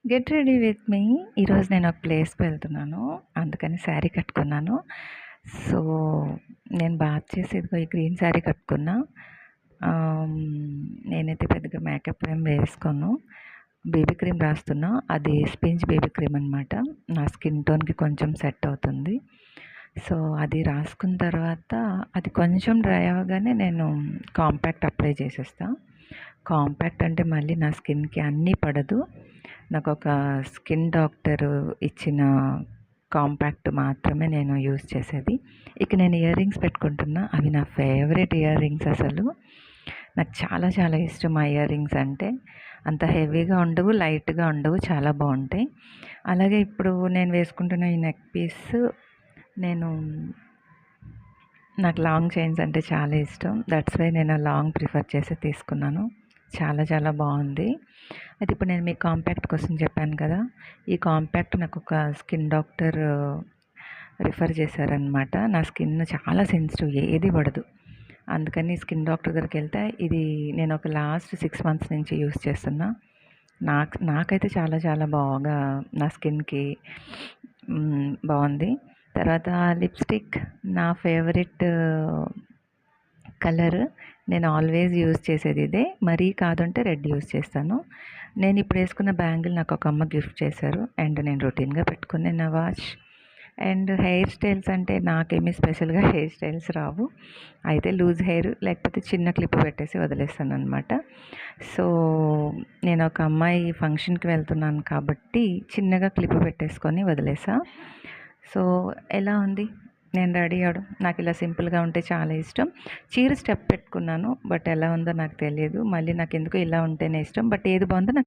Get ready with me. ఈరోజు నేను ఒక ప్లేస్కి వెళ్తున్నాను. అందుకని శారీ కట్టుకున్నాను. సో, నేను బాత్ చేసి ఇదిగో ఈ గ్రీన్ శారీ కట్టుకున్నా. ఆహ్, నేనైతే పెద్దగా మేకప్ ఏం వేసుకోను. బేబీ క్రీమ్ రాస్తున్నా. అది స్పింజ్ బేబీ క్రీమ్ అనమాట. నా స్కిన్ టోన్‌కి కొంచెం సెట్ అవుతుంది. సో, అది రాసుకున్న తర్వాత అది కొంచెం డ్రై అవ్వగానే నేను కాంపాక్ట్ అప్లై చేసేస్తా. కాంపాక్ట్ అంటే మళ్ళీ నా స్కిన్‌కి అన్నీ పడదు. నాకొక స్కిన్ డాక్టరు ఇచ్చిన కాంపాక్ట్ మాత్రమే నేను యూజ్ చేసేది. ఇక నేను ఇయర్ రింగ్స్ పెట్టుకుంటున్నా. అవి నా ఫేవరెట్ ఇయర్ రింగ్స్ అసలు. నాకు చాలా చాలా ఇష్టం ఆ ఇయర్ రింగ్స్ అంటే. అంత హెవీగా ఉండవు, లైట్‌గా ఉండవు. చాలా బావుంటాయి. అలాగే ఇప్పుడు నేను వేసుకుంటున్న ఈ నెక్ పీస్ నేను నాకు లాంగ్ చైన్స్ అంటే చాలా ఇష్టం. దట్స్ వై నేను లాంగ్ ప్రిఫర్ చేసి తీసుకున్నాను. చాలా చాలా బాగుంది. అయితే ఇప్పుడు నేను మీకు కాంపాక్ట్ కోసం చెప్పాను కదా! ఈ కాంపాక్ట్ నాకు ఒక స్కిన్ డాక్టర్ రిఫర్ చేశారనమాట. నా స్కిన్ చాలా సెన్సిటివ్, ఏది పడదు. అందుకని స్కిన్ డాక్టర్ దగ్గరికి వెళ్తే ఇది నేను ఒక లాస్ట్ 6 మంత్స్ నుంచి యూస్ చేస్తున్నా. నాకైతే చాలా చాలా బాగా నా స్కిన్‌కి బాగుంది. తర్వాత లిప్‌స్టిక్ నా ఫేవరెట్ కలర్. నేను ఆల్వేస్ యూజ్ చేసేది ఇదే. మరీ కాదంటే రెడ్ యూజ్ చేస్తాను. నేను ఇప్పుడు వేసుకున్న బ్యాంగిల్ నాకు ఒక అమ్మ గిఫ్ట్ చేశారు. అండ్ నేను రొటీన్‌గా పెట్టుకునే నా వాచ్. అండ్ హెయిర్ స్టైల్స్ అంటే నాకేమీ స్పెషల్‌గా హెయిర్ స్టైల్స్ రావు. అయితే లూజ్ హెయిర్ లేకపోతే చిన్న క్లిప్ పెట్టేసి వదిలేస్తాననమాట. సో, నేను ఒక అమ్మాయి ఫంక్షన్‌కి వెళ్తున్నాను కాబట్టి చిన్నగా క్లిప్ పెట్టేసుకొని వదిలేసా. సో, ఎలా ఉంది? నేను రెడీ అవ్వడం. నాకు ఇలా సింపుల్‌గా ఉంటే చాలా ఇష్టం. చీర స్టెప్ పెట్టుకున్నాను. బట్ ఎలా ఉందో నాకు తెలియదు. మళ్ళీ నాకెందుకో ఇలా ఉంటేనే ఇష్టం. బట్ ఏది బాగుందో నాకు